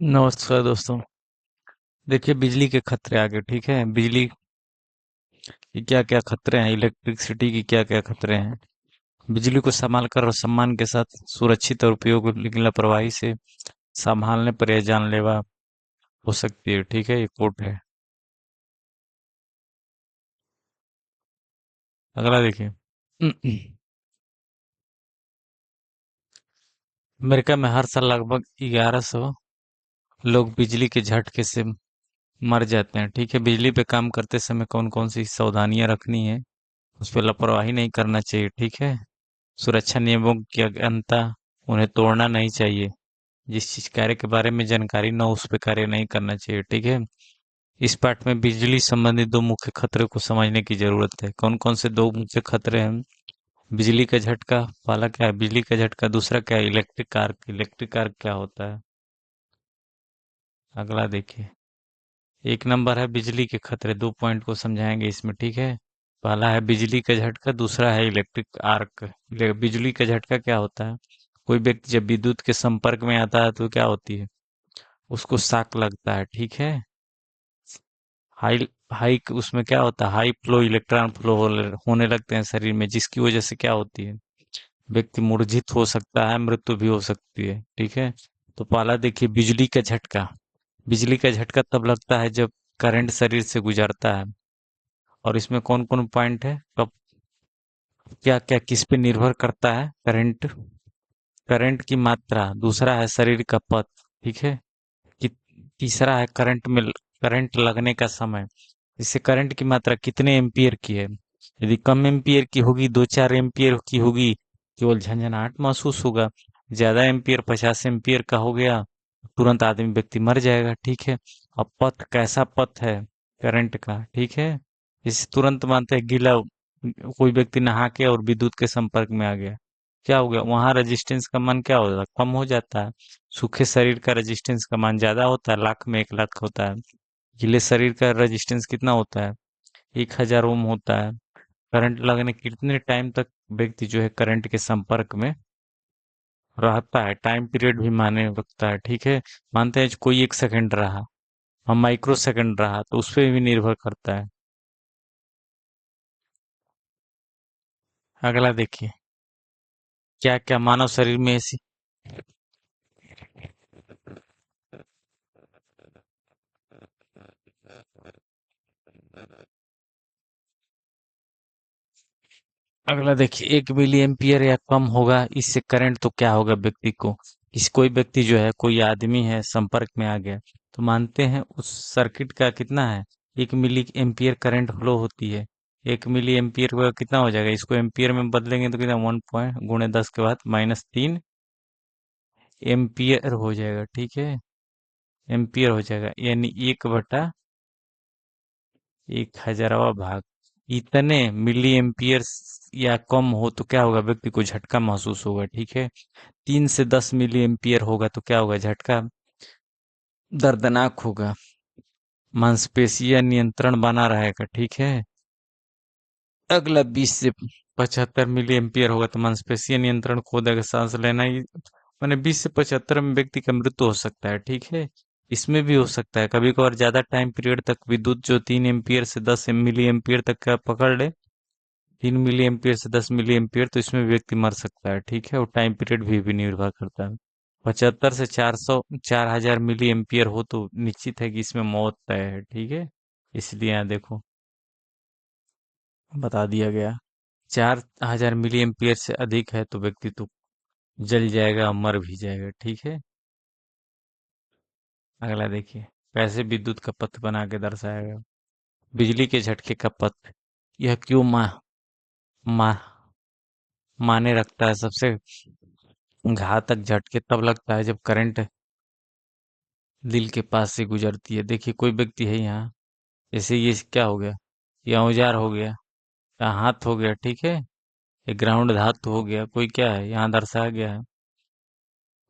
नमस्कार दोस्तों। देखिए बिजली के खतरे आगे, ठीक है। बिजली की क्या क्या खतरे हैं, इलेक्ट्रिसिटी की क्या क्या खतरे हैं। बिजली को संभाल कर और सम्मान के साथ सुरक्षित और उपयोग, लेकिन लापरवाही से संभालने पर यह जानलेवा हो सकती है, ठीक है। ये कोट है। अगला देखिए। अमेरिका में हर साल लगभग 1100 लोग बिजली के झटके से मर जाते हैं, ठीक है। बिजली पे काम करते समय कौन कौन सी सावधानियां रखनी है, उस पर लापरवाही नहीं करना चाहिए, ठीक है। सुरक्षा नियमों की अज्ञानता, उन्हें तोड़ना नहीं चाहिए। जिस चीज कार्य के बारे में जानकारी न हो उस पे कार्य नहीं करना चाहिए, ठीक है। इस पाठ में बिजली संबंधी दो मुख्य खतरे को समझने की जरूरत है। कौन कौन से दो मुख्य खतरे हैं? बिजली का झटका, पहला क्या है? बिजली का झटका। दूसरा क्या है? Electric arc. इलेक्ट्रिक आर्क क्या होता है? अगला देखिए। एक नंबर है बिजली के खतरे। दो पॉइंट को समझाएंगे इसमें, ठीक है। पहला है बिजली का झटका, दूसरा है इलेक्ट्रिक आर्क। बिजली का झटका क्या होता है? कोई व्यक्ति जब विद्युत के संपर्क में आता है तो क्या होती है? उसको शॉक लगता है, ठीक है। हाई हाई उसमें क्या होता है? हाई फ्लो इलेक्ट्रॉन फ्लो होने लगते हैं शरीर में, जिसकी वजह से क्या होती है? व्यक्ति मूर्छित हो सकता है, मृत्यु भी हो सकती है, ठीक है। तो पहला देखिए, बिजली का झटका। बिजली का झटका तब लगता है जब करंट शरीर से गुजरता है। और इसमें कौन कौन पॉइंट है, कब, क्या क्या, किस पे निर्भर करता है? करंट, करंट की मात्रा। दूसरा है शरीर का पथ, ठीक है। कि तीसरा है करंट लगने का समय। इससे करंट की मात्रा कितने एम्पियर की है। यदि कम एम्पियर की होगी, 2-4 एम्पियर की होगी, केवल झंझनाहट महसूस होगा। ज्यादा एम्पियर, 50 एम्पियर का हो गया, तुरंत आदमी व्यक्ति मर जाएगा, ठीक है। अब पथ, कैसा पथ है करंट का, ठीक है। इसे तुरंत मानते हैं गीला, कोई व्यक्ति नहा के और विद्युत के संपर्क में आ गया, क्या हो गया वहां? रेजिस्टेंस का मान क्या होता है? कम हो जाता है। सूखे शरीर का रेजिस्टेंस का मान ज्यादा होता है, लाख में 1 लाख होता है। गीले शरीर का रेजिस्टेंस कितना होता है? 1000 ओम होता है। करंट लगने कितने टाइम तक व्यक्ति जो है करंट के संपर्क में रहता है, टाइम पीरियड भी माने रखता है, ठीक है। मानते हैं कोई 1 सेकंड रहा, हम माइक्रो सेकंड रहा, तो उस पर भी निर्भर करता है। अगला देखिए। क्या क्या मानव शरीर में ऐसी। अगला देखिए, 1 मिली एम्पियर या कम होगा, इससे करंट तो क्या होगा व्यक्ति को? किसी कोई व्यक्ति जो है, कोई आदमी है, संपर्क में आ गया, तो मानते हैं उस सर्किट का कितना है? 1 मिली एम्पियर करंट फ्लो होती है। 1 मिली एम्पियर का कितना हो जाएगा? इसको एम्पियर में बदलेंगे तो कितना? 1 पॉइंट × 10 के बाद -3 एम्पियर हो जाएगा, ठीक है। एम्पियर हो जाएगा, यानी 1/1000वां भाग। इतने मिली एम्पियर या कम हो तो क्या होगा? व्यक्ति को झटका महसूस होगा, ठीक है। 3 से 10 मिली एम्पियर होगा तो क्या होगा? झटका दर्दनाक होगा। मांसपेशियां नियंत्रण बना रहेगा, ठीक है। अगला 20 से 75 मिली एम्पियर होगा तो मांसपेशियां नियंत्रण खो देगा, सांस लेना ही, मैंने 20 से 75 में व्यक्ति का मृत्यु हो सकता है, ठीक है। इसमें भी हो सकता है कभी कभार ज्यादा टाइम पीरियड तक विद्युत जो 3 एम्पियर से 10 मिली एम्पियर तक का पकड़ ले, 3 मिली एम्पियर से 10 मिली एम्पियर, तो इसमें व्यक्ति मर सकता है, ठीक है। और टाइम पीरियड भी निर्भर करता है। 75 से 400 4000 मिली एम्पियर हो तो निश्चित है कि इसमें मौत तय है, ठीक है। इसलिए यहाँ देखो, बता दिया गया। 4000 मिली एम्पियर से अधिक है तो व्यक्ति तो जल जाएगा, मर भी जाएगा, ठीक है। अगला देखिए। कैसे विद्युत का पथ बना के दर्शाया गया। बिजली के झटके का पथ, यह क्यों मा, माने रखता है? सबसे घातक झटके तब लगता है जब करंट दिल के पास से गुजरती है। देखिए कोई व्यक्ति है यहाँ, जैसे ये क्या हो गया? ये औजार हो गया, या हाथ हो गया, ठीक है। ये ग्राउंड धातु हो गया, कोई क्या है यहाँ दर्शाया गया है।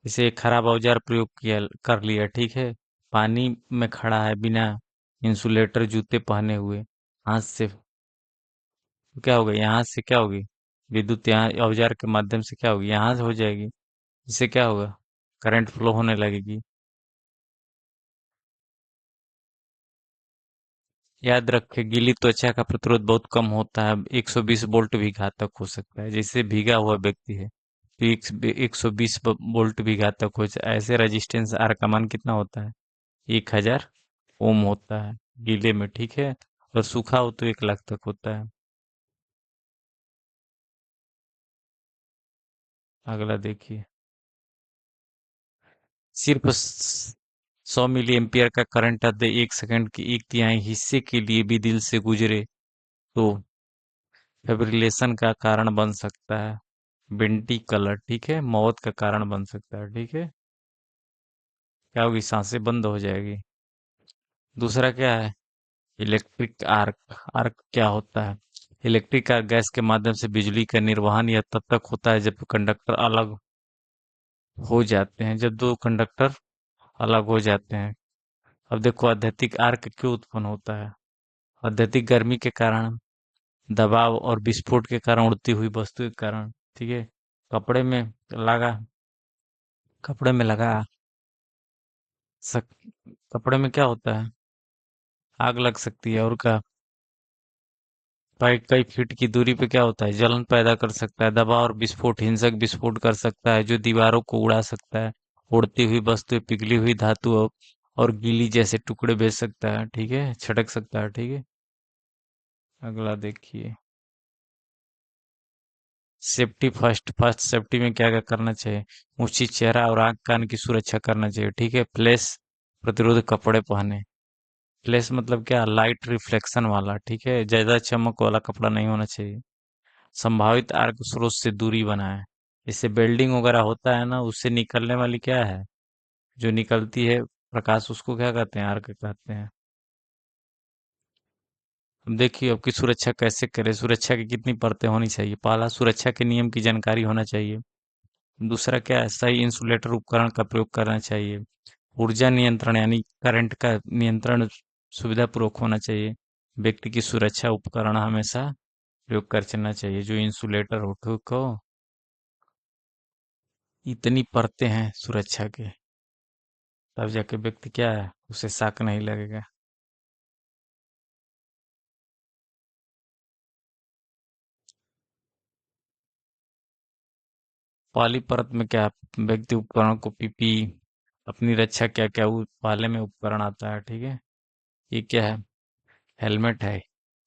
इसे एक खराब औजार प्रयोग किया कर लिया, ठीक है। पानी में खड़ा है बिना इंसुलेटर जूते पहने हुए, हाथ से, तो क्या होगा? यहाँ से क्या होगी? विद्युत यहाँ औजार के माध्यम से क्या होगी? यहाँ से हो जाएगी। इससे क्या होगा? करंट फ्लो होने लगेगी। याद रखें, गीली त्वचा का प्रतिरोध बहुत कम होता है। 120 वोल्ट भी घातक हो सकता है। जैसे भीगा हुआ व्यक्ति है तो 120 वोल्ट भी घातक हो जाए। ऐसे रेजिस्टेंस आर का मान कितना होता है? 1000 ओम होता है गीले में, ठीक है। और सूखा हो तो 1 लाख तक होता है। अगला देखिए। सिर्फ 100 मिली एम्पियर का करंट यदि 1 सेकंड की 1/3 हिस्से के लिए भी दिल से गुजरे तो फिब्रिलेशन का कारण बन सकता है। बिंटी कलर, ठीक है, मौत का कारण बन सकता है, ठीक है। क्या होगी? सांसें बंद हो जाएगी। दूसरा क्या है? Electric arc. आर्क क्या होता है? इलेक्ट्रिक आर्क गैस के माध्यम से बिजली का निर्वहन यह तब तक होता है जब कंडक्टर अलग हो जाते हैं, जब दो कंडक्टर अलग हो जाते हैं। अब देखो, अत्यधिक आर्क क्यों उत्पन्न होता है? अत्यधिक गर्मी के कारण, दबाव और विस्फोट के कारण, उड़ती हुई वस्तु के कारण, ठीक है। कपड़े में लगा कपड़े में लगा सक, कपड़े में क्या होता है? आग लग सकती है। और क्या? कई कई फीट की दूरी पे क्या होता है? जलन पैदा कर सकता है। दबाव और विस्फोट, हिंसक विस्फोट कर सकता है जो दीवारों को उड़ा सकता है। उड़ती हुई वस्तु, पिघली हुई धातु और गीली जैसे टुकड़े भेज सकता है, ठीक है, छटक सकता है, ठीक है। अगला देखिए। Safety first. फर्स्ट सेफ्टी में क्या क्या करना चाहिए? ऊंची चेहरा और आंख कान की सुरक्षा करना चाहिए, ठीक है। फ्लैश प्रतिरोध कपड़े पहने। फ्लैश मतलब क्या? लाइट रिफ्लेक्शन वाला, ठीक है, ज्यादा चमक वाला कपड़ा नहीं होना चाहिए। संभावित आर्क स्रोत से दूरी बनाए। इससे बिल्डिंग वगैरह होता है ना, उससे निकलने वाली क्या है, जो निकलती है प्रकाश, उसको क्या कहते हैं? आर्क कहते हैं। अब देखिए, आपकी सुरक्षा कैसे करें। सुरक्षा की कितनी परतें होनी चाहिए? पहला, सुरक्षा के नियम की जानकारी होना चाहिए। दूसरा क्या है? सही इंसुलेटर उपकरण का प्रयोग करना चाहिए। ऊर्जा नियंत्रण यानी करंट का नियंत्रण सुविधा पूर्वक होना चाहिए। व्यक्ति की सुरक्षा उपकरण हमेशा प्रयोग कर चलना चाहिए। जो इंसुलेटर हो, ठीक हो। इतनी परतें हैं सुरक्षा के, तब जाके व्यक्ति क्या है, उसे शक नहीं लगेगा। पहली परत में क्या है? व्यक्ति उपकरण को पीपी, अपनी रक्षा क्या क्या पहले में उपकरण आता है, ठीक है। ये क्या है? हेलमेट है।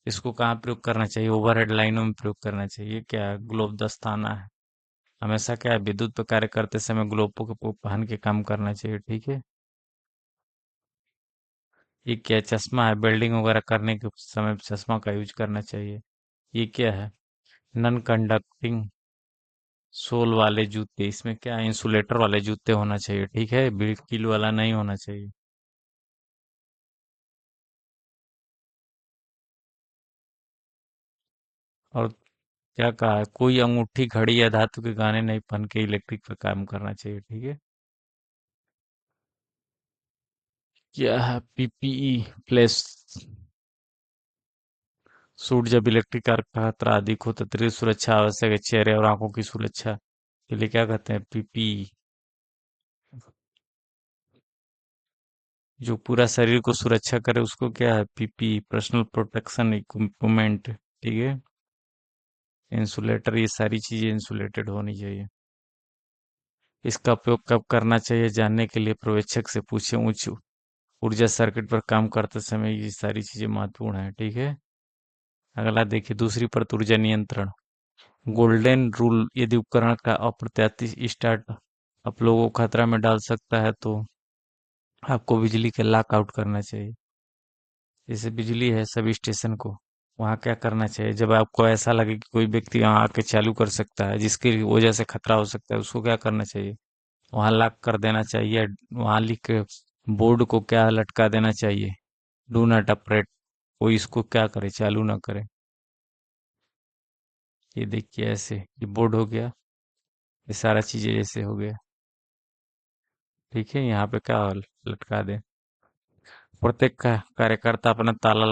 इसको कहाँ प्रयोग करना चाहिए? ओवरहेड लाइनों में प्रयोग करना चाहिए। ये क्या है? ग्लोव दस्ताना है। हमेशा क्या है, विद्युत पर कार्य करते समय ग्लोव को पहन के काम करना चाहिए, ठीक है। ये क्या है? चश्मा है। वेल्डिंग वगैरह करने के समय चश्मा का यूज करना चाहिए। ये क्या है? नॉन कंडक्टिंग सोल वाले जूते। इसमें क्या है? इंसुलेटर वाले जूते होना चाहिए, ठीक है, बिल्किल वाला नहीं होना चाहिए। और क्या कहा है? कोई अंगूठी, घड़ी या धातु के गहने नहीं पहन के इलेक्ट्रिक पर काम करना चाहिए, ठीक है। क्या है? PPE plus suit. जब इलेक्ट्रिक आर्क का खतरा अधिक हो तो अतिरिक्त सुरक्षा आवश्यक है। चेहरे और आंखों की सुरक्षा के लिए क्या कहते हैं? पीपीई। जो पूरा शरीर को सुरक्षा करे उसको क्या है? पीपीई, पर्सनल प्रोटेक्शन इक्विपमेंट, ठीक है। इंसुलेटर, ये सारी चीजें इंसुलेटेड होनी चाहिए। इसका उपयोग कब करना चाहिए जानने के लिए पर्यवेक्षक से पूछें। उच्च ऊर्जा सर्किट पर काम करते समय ये सारी चीजें महत्वपूर्ण है, ठीक है। अगला देखिए, दूसरी परत ऊर्जा नियंत्रण। Golden rule. यदि उपकरण का अप्रत्याशित स्टार्ट आप लोगों को खतरा में डाल सकता है तो आपको बिजली के लॉक आउट करना चाहिए। जैसे बिजली है सब स्टेशन को, वहाँ क्या करना चाहिए? जब आपको ऐसा लगे कि कोई व्यक्ति वहाँ आके चालू कर सकता है जिसकी वजह से खतरा हो सकता है, उसको क्या करना चाहिए? वहाँ लॉक कर देना चाहिए। वहाँ लिख के बोर्ड को क्या लटका देना चाहिए? Do not operate. कोई इसको क्या करे? चालू ना करे। ये देखिए, ऐसे ये बोर्ड हो गया। ये सारा चीजें जैसे हो गया, ठीक है। यहाँ पे क्या लटका दे। प्रत्येक का कार्यकर्ता अपना ताला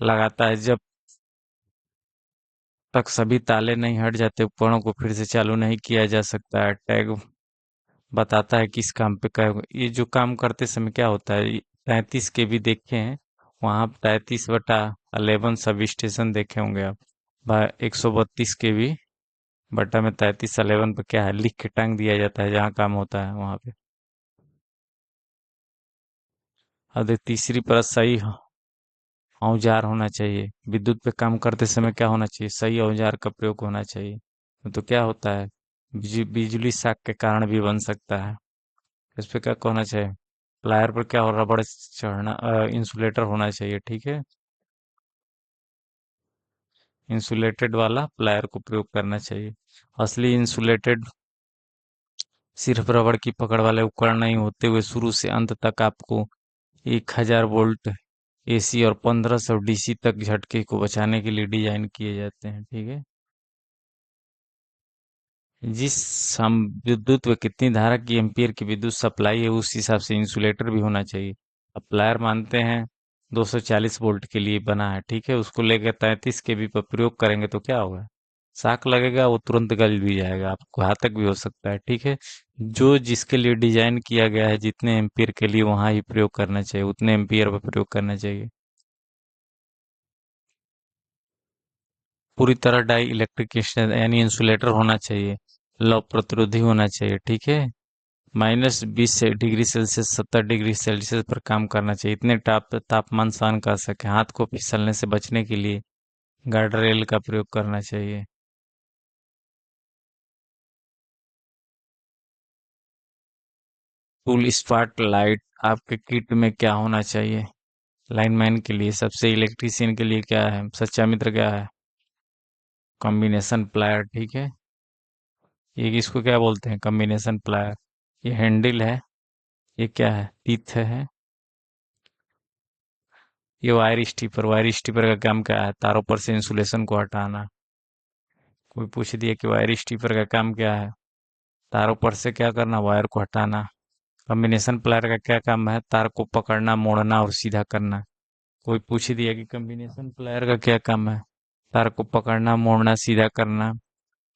लगाता है। जब तक सभी ताले नहीं हट जाते उपकरणों को फिर से चालू नहीं किया जा सकता है। टैग बताता है किस काम पे क्या। ये जो काम करते समय क्या होता है, 33 के भी देखे हैं, वहाँ 33/11 सब स्टेशन देखे होंगे आप। 132 kV बटा में 33/11 पे क्या है लिख के टांग दिया जाता है जहाँ काम होता है वहाँ पे। और तीसरी परत सही औजार होना चाहिए। विद्युत पे काम करते समय क्या होना चाहिए, सही औजार का प्रयोग होना चाहिए। तो क्या होता है, बिजली शॉक के कारण भी बन सकता है। इस पे क्या होना चाहिए, प्लायर पर क्या हो, रबड़ चढ़ना, इंसुलेटर होना चाहिए, ठीक है। इंसुलेटेड वाला प्लायर को प्रयोग करना चाहिए। असली इंसुलेटेड सिर्फ रबड़ की पकड़ वाले उपकरण नहीं होते, हुए शुरू से अंत तक आपको 1000 वोल्ट एसी और 1500 डीसी तक झटके को बचाने के लिए डिजाइन किए जाते हैं, ठीक है। जिस हम विद्युत में कितनी धारा की एम्पियर की विद्युत सप्लाई है उस हिसाब से इंसुलेटर भी होना चाहिए। अब प्लायर मानते हैं 240 वोल्ट के लिए बना है, ठीक है, उसको लेकर 33 kV पर प्रयोग करेंगे तो क्या होगा, शाक लगेगा, वो तुरंत गल भी जाएगा, आपको घातक भी हो सकता है, ठीक है। जो जिसके लिए डिजाइन किया गया है जितने एम्पियर के लिए वहां ही प्रयोग करना चाहिए, उतने एम्पियर पर प्रयोग करना चाहिए। पूरी तरह डाई इलेक्ट्रिक यानी इंसुलेटर होना चाहिए। लौ प्रतिरोधी होना चाहिए, ठीक है। -20 डिग्री सेल्सियस 70 डिग्री सेल्सियस पर काम करना चाहिए, इतने तापमान सहन कर सके, हाथ को फिसलने से बचने के लिए गार्ड रेल का प्रयोग करना चाहिए। टूल स्पॉट लाइट आपके किट में क्या होना चाहिए, लाइनमैन के लिए, सबसे इलेक्ट्रीशियन के लिए क्या है, सच्चा मित्र क्या है, कॉम्बिनेशन प्लायर, ठीक है। ये किसको क्या बोलते हैं, कॉम्बिनेशन प्लायर। ये हैंडल है, ये क्या है, टीथ है। ये वायर स्टीपर का काम क्या है, तारों पर से इंसुलेशन को हटाना। कोई पूछ दिया कि वायर स्टीपर का काम क्या है, तारों पर से क्या करना, वायर को हटाना। कॉम्बिनेशन प्लायर का क्या काम है, तार को पकड़ना, मोड़ना और सीधा करना। कोई पूछ दिया कि कॉम्बिनेशन प्लायर का क्या काम है, तार को पकड़ना, मोड़ना, सीधा करना,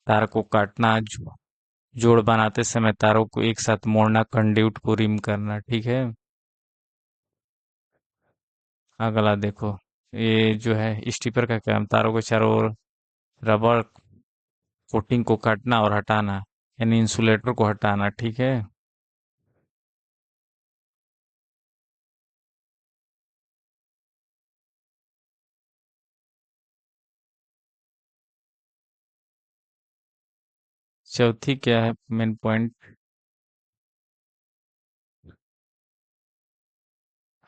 तार को काटना, जोड़ बनाते समय तारों को एक साथ मोड़ना, कंड्यूट को रिम करना, ठीक है। अगला देखो, ये जो है स्टीपर का काम, तारों के चारों ओर रबर कोटिंग को काटना और हटाना, यानी इंसुलेटर को हटाना, ठीक है। चौथी क्या है मेन पॉइंट,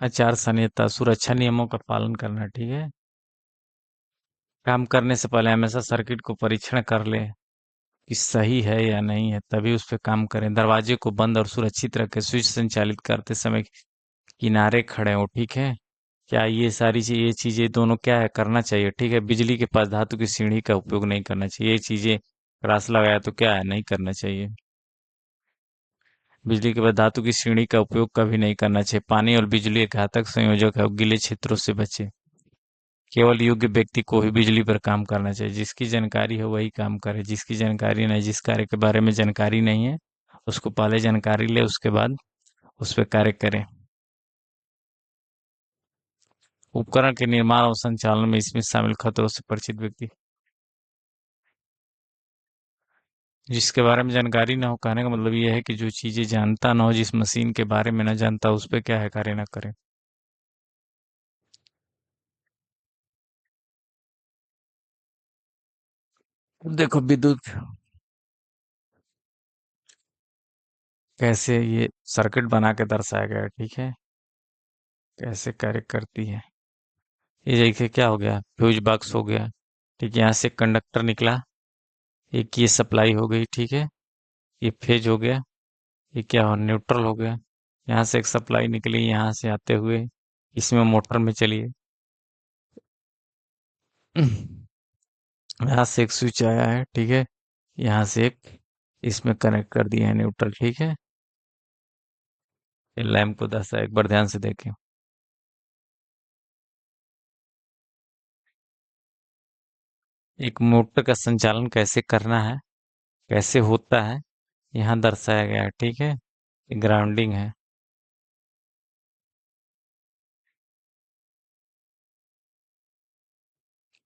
आचार संहिता, सुरक्षा नियमों का पालन करना, ठीक है। काम करने से पहले हमेशा सर्किट को परीक्षण कर ले कि सही है या नहीं है, तभी उस पर काम करें। दरवाजे को बंद और सुरक्षित रखें, स्विच संचालित करते समय किनारे खड़े हो, ठीक है। क्या ये सारी चीज, ये चीजें दोनों क्या है करना चाहिए, ठीक है। बिजली के पास धातु की सीढ़ी का उपयोग नहीं करना चाहिए, ये चीजें क्रॉस लगाया तो क्या है, नहीं करना चाहिए। बिजली के बाद धातु की सीढ़ी का उपयोग कभी नहीं करना चाहिए। पानी और बिजली एक घातक संयोजक है, गीले क्षेत्रों से बचे। केवल योग्य व्यक्ति को ही बिजली पर काम करना चाहिए, जिसकी जानकारी है वही काम करे, जिसकी जानकारी नहीं, जिस कार्य के बारे में जानकारी नहीं है उसको पहले जानकारी ले, उसके बाद उस पर कार्य करे। उपकरण के निर्माण और संचालन में इसमें शामिल खतरों से परिचित व्यक्ति, जिसके बारे में जानकारी ना हो, कहने का मतलब ये है कि जो चीजें जानता ना हो, जिस मशीन के बारे में ना जानता, उस पर क्या है कार्य ना करे। अब देखो विद्युत कैसे ये सर्किट बना के दर्शाया गया है, ठीक है, कैसे कार्य करती है। ये देखिए क्या हो गया, फ्यूज बॉक्स हो गया, ठीक है, यहाँ से कंडक्टर निकला, एक ये सप्लाई हो गई, ठीक है, ये फेज हो गया, ये क्या हो, न्यूट्रल हो गया। यहाँ से एक सप्लाई निकली, यहाँ से आते हुए इसमें मोटर में चलिए, यहाँ से एक स्विच आया है, ठीक है, यहाँ से एक इसमें कनेक्ट कर दिया है न्यूट्रल, ठीक है। ये लैंप को दर्शाया, एक बार ध्यान से देखें। एक मोटर का संचालन कैसे करना है, कैसे होता है, यहाँ दर्शाया गया है, ठीक है। ग्राउंडिंग है।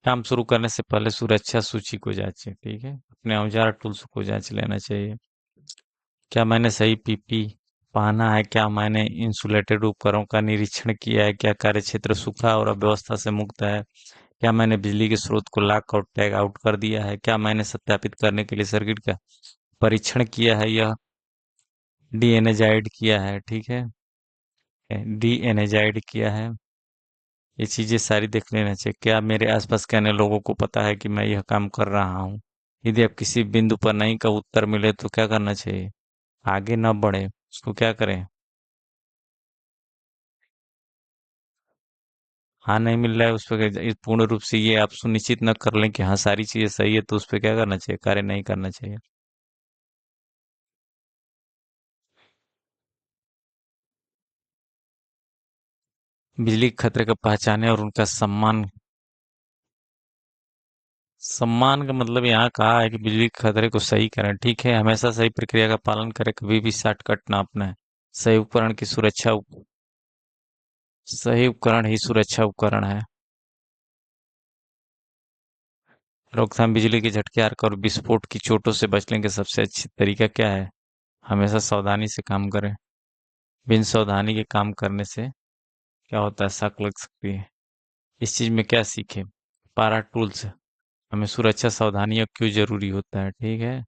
काम शुरू करने से पहले सुरक्षा सूची को जांचें, ठीक है। अपने औजार टूल्स को जांच लेना चाहिए। क्या मैंने सही पीपी पहना है? क्या मैंने इंसुलेटेड उपकरणों का निरीक्षण किया है? क्या कार्यक्षेत्र सूखा और अव्यवस्था से मुक्त है? क्या मैंने बिजली के स्रोत को लॉक और टैग आउट कर दिया है? क्या मैंने सत्यापित करने के लिए सर्किट का परीक्षण किया है? यह डी एनर्जाइड किया है, ठीक है। डी एनर्जाइड किया है। ये चीजें सारी देख लेना चाहिए। क्या मेरे आसपास के अन्य लोगों को पता है कि मैं यह काम कर रहा हूँ? यदि आप किसी बिंदु पर नहीं का उत्तर मिले तो क्या करना चाहिए? आगे न बढ़े, उसको क्या करें? हाँ, नहीं मिल रहा है उस पर पूर्ण रूप से ये आप सुनिश्चित न कर लें कि हाँ सारी चीजें सही है, तो उस पर क्या करना चाहिए? कार्य नहीं करना चाहिए। बिजली के खतरे को पहचाने और उनका सम्मान। सम्मान का मतलब यहाँ कहा है कि बिजली के खतरे को सही करें, ठीक है। हमेशा सही प्रक्रिया का पालन करें, कभी भी शॉर्टकट ना अपनाएं। सही उपकरण की सुरक्षा सही उपकरण ही सुरक्षा उपकरण है। रोकथाम बिजली के झटके, आर्क और विस्फोट की चोटों से बचने का सबसे अच्छी तरीका क्या है? हमेशा सावधानी से काम करें। बिन सावधानी के काम करने से क्या होता है? शक लग सकती है। इस चीज में क्या सीखे? पारा टूल्स हमें सुरक्षा सावधानियां क्यों जरूरी होता है, ठीक है।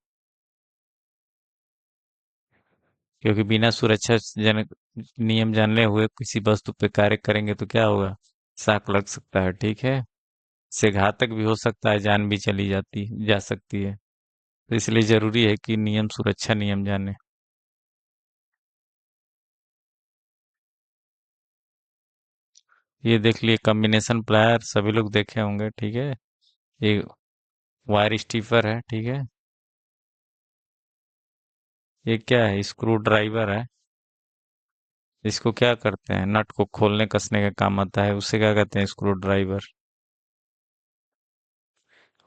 क्योंकि बिना सुरक्षा जनक नियम जानले हुए किसी वस्तु पे कार्य करेंगे तो क्या होगा? शक लग सकता है, ठीक है। इससे घातक भी हो सकता है, जान भी चली जाती जा सकती है। तो इसलिए जरूरी है कि नियम सुरक्षा नियम जाने। ये देख लिए कॉम्बिनेशन प्लायर, सभी लोग देखे होंगे, ठीक है। ये वायर स्टीफर है, ठीक है। ये क्या है? स्क्रू ड्राइवर है। इसको क्या करते हैं? नट को खोलने कसने का काम आता है, उसे क्या कहते हैं? Screw driver.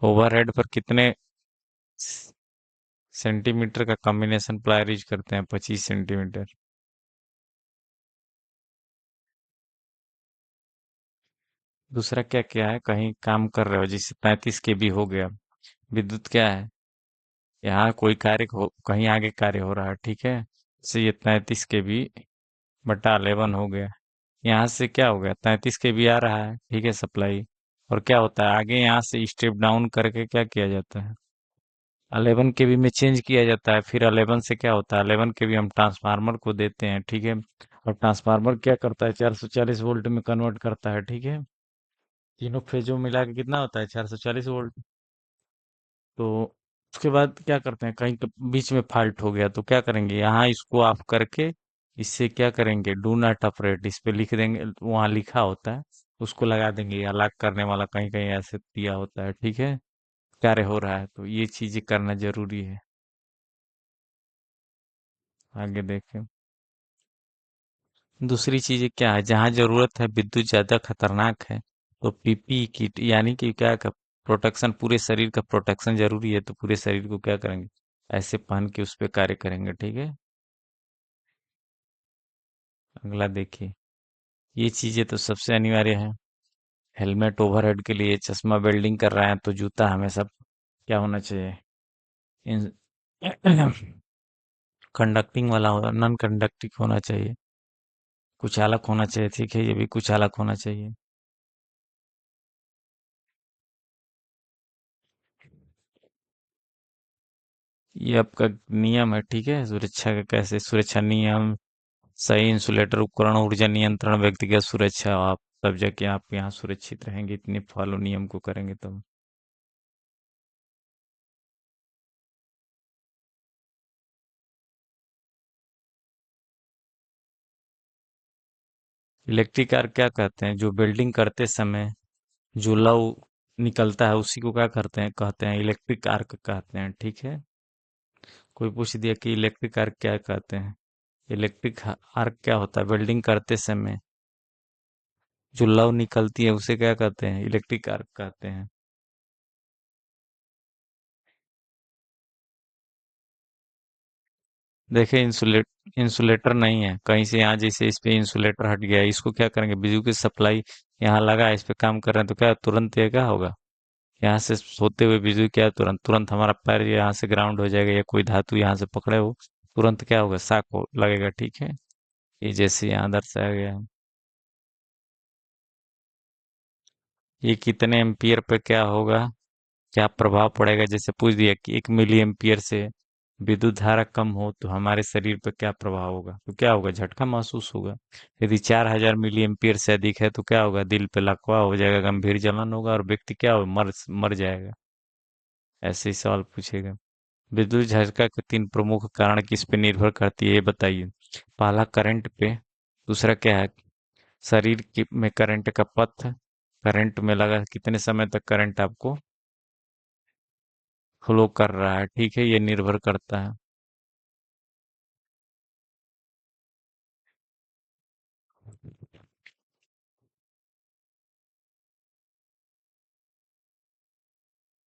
ओवरहेड पर कितने सेंटीमीटर का कॉम्बिनेशन प्लायर यूज करते हैं? 25 सेंटीमीटर। दूसरा क्या क्या है? कहीं काम कर रहे हो जिससे 35 kb हो गया। विद्युत क्या है? यहाँ कोई कार्य कहीं आगे कार्य हो रहा है, ठीक है। से ये 33 kb बटा 11 हो गया। यहाँ से क्या हो गया? 33 kb आ रहा है, ठीक है, सप्लाई। और क्या होता है आगे? यहाँ से स्टेप डाउन करके क्या किया जाता है? 11 kb में चेंज किया जाता है। फिर 11 से क्या होता है? 11 kb हम ट्रांसफार्मर को देते हैं, ठीक है। और ट्रांसफार्मर क्या करता है? 440 वोल्ट में कन्वर्ट करता है, ठीक है। तीनों फेजों में मिला के कितना होता है? 440 वोल्ट। तो उसके बाद क्या करते हैं? कहीं बीच में फॉल्ट हो गया तो क्या करेंगे? यहाँ इसको ऑफ करके इससे क्या करेंगे? डू नॉट ऑपरेट इस पे लिख देंगे, वहाँ लिखा होता है, उसको लगा देंगे। या लॉक करने वाला कहीं कहीं ऐसे दिया होता है, ठीक है। कार्य हो रहा है तो ये चीजें करना जरूरी है। आगे देखें। दूसरी चीजें क्या है? जहाँ जरूरत है, विद्युत ज्यादा खतरनाक है, तो पीपी किट यानी कि क्या का प्रोटेक्शन, पूरे शरीर का प्रोटेक्शन जरूरी है, तो पूरे शरीर को क्या करेंगे? ऐसे पहन के उस पे कार्य करेंगे, ठीक है। अगला देखिए। ये चीजें तो सबसे अनिवार्य है। हेलमेट ओवरहेड के लिए, चश्मा वेल्डिंग कर रहे हैं तो जूता हमेशा क्या होना चाहिए? इन कंडक्टिंग वाला होगा, नॉन कंडक्टिंग होना चाहिए। कुछ अलग होना चाहिए, ठीक है, ये भी कुछ अलग होना चाहिए। ये आपका नियम है, ठीक है। सुरक्षा का कैसे? सुरक्षा नियम, सही इंसुलेटर उपकरण, ऊर्जा नियंत्रण, व्यक्तिगत सुरक्षा, आप तब जाके आप यहाँ सुरक्षित रहेंगे, इतने फॉलो नियम को करेंगे तब। इलेक्ट्रिक आर्क क्या कहते हैं? जो वेल्डिंग करते समय जो लव निकलता है उसी को क्या करते हैं? कहते हैं इलेक्ट्रिक आर्क कहते हैं, ठीक है। कोई पूछ दिया कि इलेक्ट्रिक आर्क क्या कहते हैं? इलेक्ट्रिक आर्क क्या होता है? वेल्डिंग करते समय जो लव निकलती है उसे क्या कहते हैं? इलेक्ट्रिक आर्क कहते हैं। देखिए, इंसुलेटर नहीं है कहीं से, यहाँ जैसे इस पे इंसुलेटर हट गया, इसको क्या करेंगे? बिजली की सप्लाई यहाँ लगा है, इस पे काम कर रहे हैं तो क्या तुरंत ये क्या होगा? यहाँ से सोते हुए बिजली क्या है, तुरंत तुरंत हमारा पैर यहाँ से ग्राउंड हो जाएगा, या कोई धातु यहाँ से पकड़े हो, तुरंत क्या होगा, शॉक हो लगेगा, ठीक है। ये जैसे यहाँ दर्शाया गया है। ये कितने एम्पियर पे क्या होगा, क्या प्रभाव पड़ेगा, जैसे पूछ दिया कि 1 मिली एम्पियर से विद्युत धारा कम हो तो हमारे शरीर पर क्या प्रभाव होगा, तो क्या होगा, झटका महसूस होगा। यदि 4,000 मिली एम्पियर से अधिक है तो क्या होगा, दिल पे लकवा हो जाएगा, गंभीर जलन होगा और व्यक्ति क्या होगा, मर मर जाएगा। ऐसे ही सवाल पूछेगा। विद्युत झटका के 3 प्रमुख कारण किस पे निर्भर करती है, ये बताइए। पहला करंट पे, दूसरा क्या है, शरीर की में करंट का पथ, करंट में लगा कितने समय तक करंट आपको फ्लो कर रहा है, ठीक है, ये निर्भर करता है।